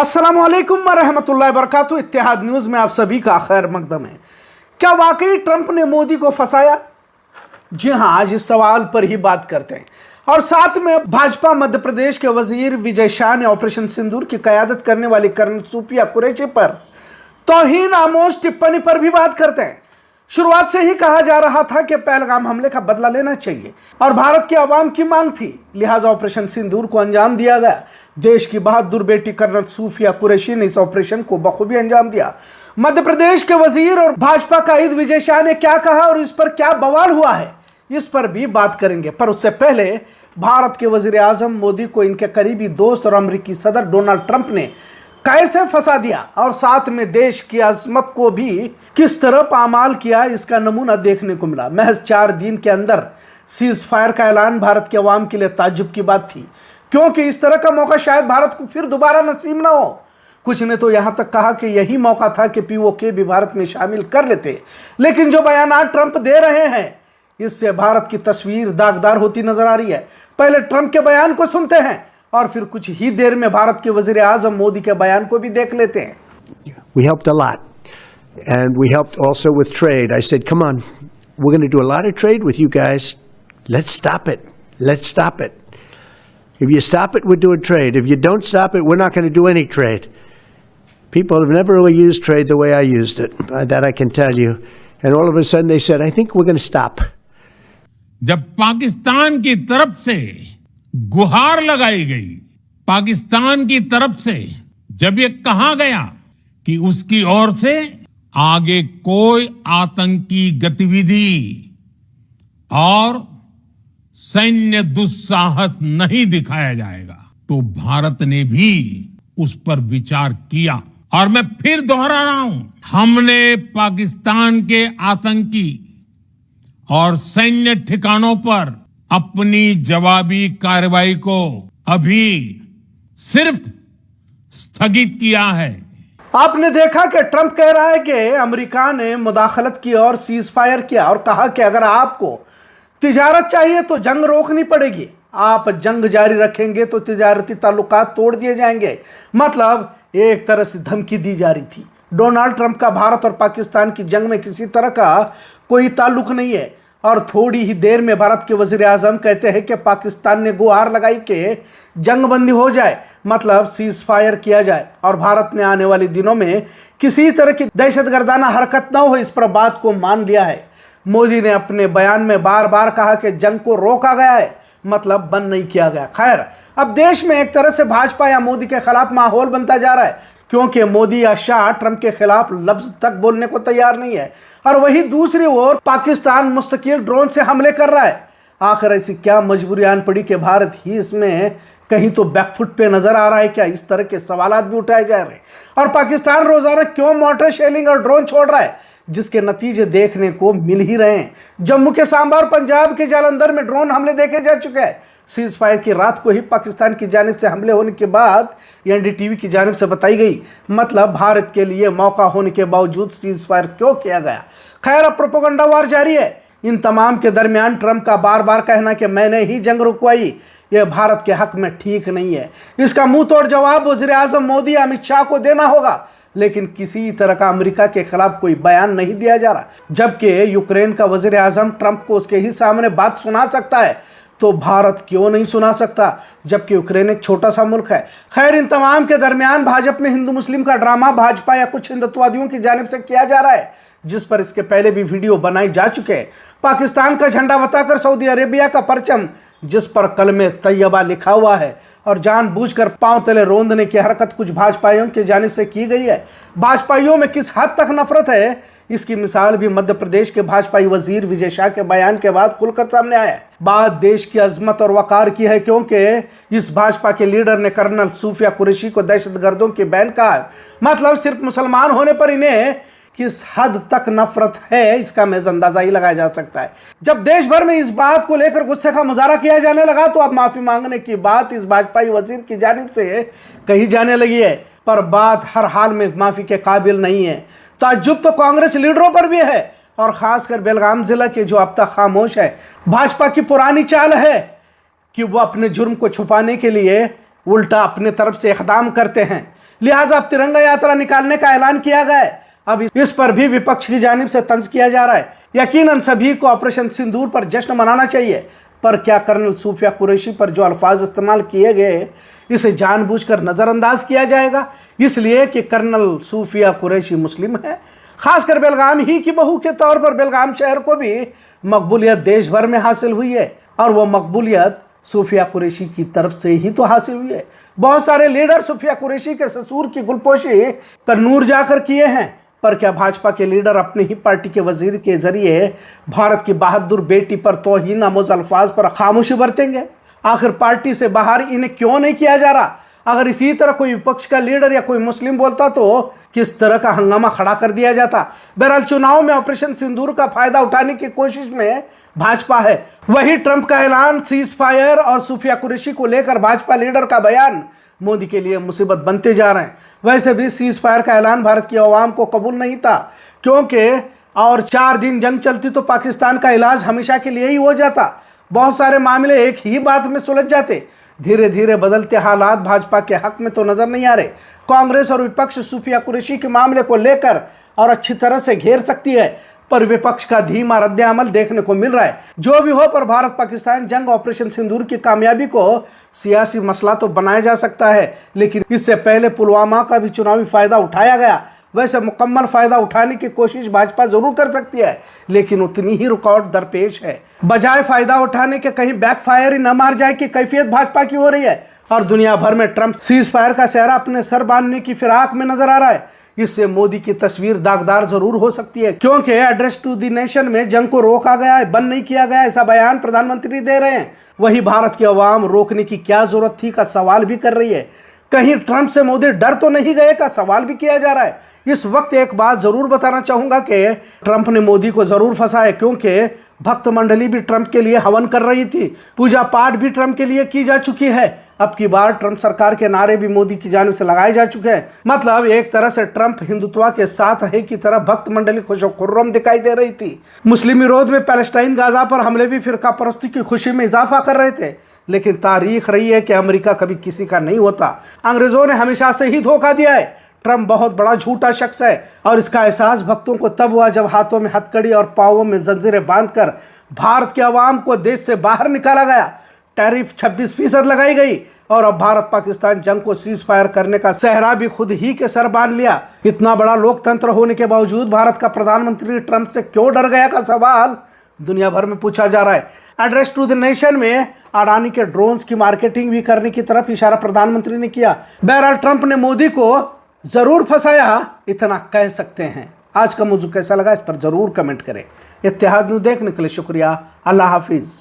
अस्सलामुअलैकुम वरहमतुल्लाहि वबरकातुहू। इत्तेहाद न्यूज़ में आप सभी का खैर मकदम है। क्या वाकई ट्रंप ने मोदी को फंसाया? जी हां, आज इस सवाल पर ही बात करते हैं। और साथ में भाजपा मध्य प्रदेश के वजीर विजय शाह ने ऑपरेशन सिंदूर की क़यादत करने वाली कर्नल सूफिया कुरैशी पर तौहीन आमोज टिप्पणी पर भी बात करते हैं। शुरुआत से ही कहा जा रहा था कि पहलगाम हमले का बदला लेना चाहिए और भारत की आवाम की मांग थी, लिहाजा ऑपरेशन सिंदूर को अंजाम दिया गया। देश की बहादुर बेटी कर्नल सूफिया कुरैशी ने इस ऑपरेशन को बखूबी अंजाम दिया। मध्य प्रदेश के वजीर और भाजपा कायद विजय शाह ने क्या कहा और इस पर क्या बवाल हुआ है, इस पर भी बात करेंगे। पर उससे पहले भारत के वजीर आजम मोदी को इनके करीबी दोस्त और अमेरिकी सदर डोनाल्ड ट्रंप ने कैसे फंसा दिया और साथ में देश की अजमत को भी किस तरह पामाल किया, इसका नमूना देखने को मिला। महज 4 दिन के अंदर सीज फायर का ऐलान भारत के अवाम के लिए ताज्जुब की बात थी, क्योंकि इस तरह का मौका शायद भारत को फिर दोबारा नसीब ना हो। कुछ ने तो यहां तक कहा कि यही मौका था कि पीओके भी भारत में शामिल कर लेते, लेकिन जो बयानात ट्रंप दे रहे हैं इससे भारत की तस्वीर दागदार होती नजर आ रही है। पहले ट्रंप के बयान को सुनते हैं और फिर कुछ ही देर में भारत के वजीर आजम मोदी के बयान को भी देख लेते हैं। We helped a lot, and we helped also with trade. I said, come on, we're going to do a lot of trade with you guys. Let's stop it. Let's stop it. If you stop it, we're doing trade. If you don't stop it, we're not going to do any trade. People have never really used trade the way I used it. That I can tell you. And all of a sudden they said, I think we're going to stop. जब पाकिस्तान की तरफ से गुहार लगाई गई, पाकिस्तान की तरफ से जब ये कहा गया कि उसकी ओर से आगे कोई आतंकी गतिविधि और सैन्य दुस्साहस नहीं दिखाया जाएगा, तो भारत ने भी उस पर विचार किया। और मैं फिर दोहरा रहा हूं, हमने पाकिस्तान के आतंकी और सैन्य ठिकानों पर अपनी जवाबी कार्रवाई को अभी सिर्फ स्थगित किया है। आपने देखा कि ट्रंप कह रहा है कि अमेरिका ने मुदाखलत की और सीज फायर किया और कहा कि अगर आपको तिजारत चाहिए तो जंग रोकनी पड़ेगी, आप जंग जारी रखेंगे तो तिजारती ताल्लुकात तोड़ दिए जाएंगे। मतलब एक तरह से धमकी दी जा रही थी। डोनाल्ड ट्रंप का भारत और पाकिस्तान की जंग में किसी तरह का कोई ताल्लुक नहीं है और थोड़ी ही देर में भारत के वजीर आजम कहते हैं कि पाकिस्तान ने गुहार लगाई कि जंगबंदी हो जाए, मतलब सीज फायर किया जाए और भारत ने आने वाले दिनों में किसी तरह की दहशतगर्दाना हरकत न हो, इस पर बात को मान लिया है। मोदी ने अपने बयान में बार बार कहा कि जंग को रोका गया है, मतलब बंद नहीं किया गया। खैर, अब देश में एक तरह से भाजपा या मोदी के खिलाफ माहौल बनता जा रहा है, क्योंकि मोदी या शाह ट्रंप के खिलाफ लफ्ज तक बोलने को तैयार नहीं है और वही दूसरी ओर पाकिस्तान मुस्तकिल ड्रोन से हमले कर रहा है। आखिर ऐसी क्या मजबूरी आन पड़ी कि भारत ही इसमें कहीं तो बैकफुट पे नजर आ रहा है क्या? इस तरह के सवालात भी उठाए जा रहे हैं। और पाकिस्तान रोजाना क्यों मोर्टर शेलिंग और ड्रोन छोड़ रहा है, जिसके नतीजे देखने को मिल ही रहे हैं। जम्मू के सांबा और पंजाब के जालंधर में ड्रोन हमले देखे जा चुके हैं। सीज फायर की रात को ही पाकिस्तान की जानिब से हमले होने के बाद एनडीटीवी की जानिब से बताई गई, मतलब भारत के लिए मौका होने के बावजूद सीज फायर क्यों किया गया। खैर, अब प्रोपेगेंडा वार जारी है। इन तमाम के दरमियान ट्रंप का बार बार कहना कि मैंने ही जंग रुकवाई, यह भारत के हक में ठीक नहीं है। इसका मुंह तोड़ जवाब वजीर आजम मोदी अमित शाह को देना होगा, लेकिन किसी तरह का अमेरिका के खिलाफ कोई बयान नहीं दिया जा रहा। जबकि यूक्रेन का वजीर आजम ट्रंप को उसके ही सामने बात सुना सकता है, तो भारत क्यों नहीं सुना सकता, जबकि यूक्रेन एक छोटा सा मुल्क है। खैर, इन तमाम के दरमियान भाजपा में हिंदू मुस्लिम का ड्रामा भाजपा या कुछ हिंदुत्ववादियों की जानिब से किया जा रहा है, जिस पर इसके पहले भी वीडियो बनाई जा चुके हैं। पाकिस्तान का झंडा बताकर सऊदी अरेबिया का परचम, जिस पर कलमे तैयबा लिखा हुआ है, और जानबूझकर पांव तले रोंदने की हरकत कुछ भाजपाइयों की जानिब से की गई है। भाजपाइयों में किस हद तक नफरत है, इसकी मिसाल भी मध्य प्रदेश के भाजपाई वजीर विजय शाह के बयान के बाद खुलकर सामने आया है। बात देश की अजमत और वकार की है, क्योंकि इस भाजपा के लीडर ने कर्नल सूफिया कुरैशी को दहशतगर्दों की बहन कहा। मतलब सिर्फ मुसलमान होने पर इन्हें किस हद तक नफरत है, इसका महज अंदाजा ही लगाया जा सकता है। जब देश भर में इस बात को लेकर गुस्से का मुजाहरा किया जाने लगा, तो अब माफी मांगने की बात इस भाजपाई वजीर की जानिब से कही जाने लगी है, पर बात हर हाल में माफी के काबिल नहीं है। ताज्जुब तो कांग्रेस लीडरों पर भी है, और खासकर बेलगाम जिला के जो अब तक खामोश है। भाजपा की पुरानी चाल है कि वो अपने जुर्म को छुपाने के लिए उल्टा अपने तरफ से इकदाम करते हैं। लिहाजा अब तिरंगा यात्रा निकालने का ऐलान किया गया है। अब इस पर भी विपक्ष की जानिब से तंज किया जा रहा है। यकीनन सभी को ऑपरेशन सिंदूर पर जश्न मनाना चाहिए, पर क्या कर्नल सूफिया कुरैशी पर जो अल्फाज इस्तेमाल किए गए इसे जानबूझकर नजरअंदाज किया जाएगा, इसलिए कि कर्नल सूफिया कुरैशी मुस्लिम है। खासकर बेलगाम ही की बहू के तौर पर बेलगाम शहर को भी मकबूलियत देश भर में हासिल हुई है, और वो मकबूलियत सूफिया कुरैशी की तरफ से ही तो हासिल हुई है। बहुत सारे लीडर सूफिया कुरैशी के ससुर की गुलपोशी कन्नूर जाकर किए हैं, पर क्या भाजपा के लीडर अपनी ही पार्टी के वजीर के जरिए भारत की बहादुर बेटी पर तौहीन आमेज अल्फाज पर खामोशी बरतेंगे? आखिर पार्टी से बाहर इन्हें क्यों नहीं किया जा रहा? अगर इसी तरह कोई विपक्ष का लीडर या कोई मुस्लिम बोलता तो किस तरह का हंगामा खड़ा कर दिया जाता। बहरहाल चुनाव में ऑपरेशन सिंदूर का फायदा उठाने की कोशिश में भाजपा है। वही ट्रंप का ऐलान, सीज फायर और सूफिया कुरैशी को लेकर भाजपा लीडर का बयान मोदी के लिए मुसीबत बनते जा रहे हैं। वैसे भी सीज फायर का ऐलान भारत की आवाम को कबूल नहीं था, क्योंकि और 4 दिन जंग चलती तो पाकिस्तान का इलाज हमेशा के लिए ही हो जाता। बहुत सारे मामले एक ही बात में सुलझ जाते। धीरे धीरे बदलते हालात भाजपा के हक में तो नजर नहीं आ रहे। कांग्रेस और विपक्ष सूफिया कुरैशी के मामले को लेकर और अच्छी तरह से घेर सकती है, पर विपक्ष का धीमा रद्द-ए-अमल देखने को मिल रहा है। जो भी हो, पर भारत पाकिस्तान जंग ऑपरेशन सिंदूर की कामयाबी को सियासी मसला तो बनाया जा सकता है, लेकिन इससे पहले पुलवामा का भी चुनावी फायदा उठाया गया। वैसे मुकम्मल फायदा उठाने की कोशिश भाजपा जरूर कर सकती है, लेकिन उतनी ही रुकावट दरपेश है। बजाय फायदा उठाने के कहीं बैकफायर ही न मार जाए की कैफियत भाजपा की हो रही है, और दुनिया भर में ट्रंप सीज फायर का सेहरा अपने सर बांधने की फिराक में नजर आ रहा है। इससे मोदी की तस्वीर दागदार जरूर हो सकती है, क्योंकि एड्रेस टू द नेशन में जंग को रोका गया है, बंद नहीं किया गया, ऐसा बयान प्रधानमंत्री दे रहे हैं। वही भारत की आवाम रोकने की क्या जरूरत थी का सवाल भी कर रही है। कहीं ट्रंप से मोदी डर तो नहीं गए का सवाल भी किया जा रहा है। इस वक्त एक बात जरूर बताना चाहूंगा कि ट्रंप ने मोदी को जरूर फंसा है, क्योंकि भक्त मंडली भी ट्रंप के लिए हवन कर रही थी, पूजा पाठ भी ट्रंप के लिए की जा चुकी है। अब की बार ट्रंप सरकार के नारे भी मोदी की जानिब से लगाए जा चुके हैं। मतलब एक तरह से ट्रंप हिंदुत्व के साथ है की तरह भक्त मंडली खुर्रम दिखाई दे रही थी। मुस्लिम विरोध में पैलेस्टाइन गाजा पर हमले भी फिरका परस्ती की खुशी में इजाफा कर रहे थे, लेकिन तारीख रही है कि अमेरिका कभी किसी का नहीं होता। अंग्रेजों ने हमेशा से ही धोखा दिया है। ट्रंप बहुत बड़ा झूठा शख्स है, और इसका एहसास भक्तों को तब हुआ जब हाथों में हथकड़ी और पांवों में जंजीरें बांधकर भारत के अवाम को देश से बाहर निकाला गया। टैरिफ 26% लगाई गई, और अब भारत पाकिस्तान जंग को सीज फायर करने का सेहरा भी खुद ही के सर बांध लिया। इतना बड़ा लोकतंत्र होने के बावजूद भारत का प्रधानमंत्री ट्रंप से क्यों डर गया का सवाल दुनिया भर में पूछा जा रहा है। एड्रेस टू द नेशन में अडानी के ड्रोन्स की मार्केटिंग भी करने की तरफ इशारा प्रधानमंत्री ने किया। बहरहाल ट्रंप ने मोदी को जरूर फंसाया, इतना कह सकते हैं। आज का मौजू कैसा लगा इस पर जरूर कमेंट करें। इत्तेहाद न्यूज़ देखने के लिए शुक्रिया। अल्लाह हाफिज।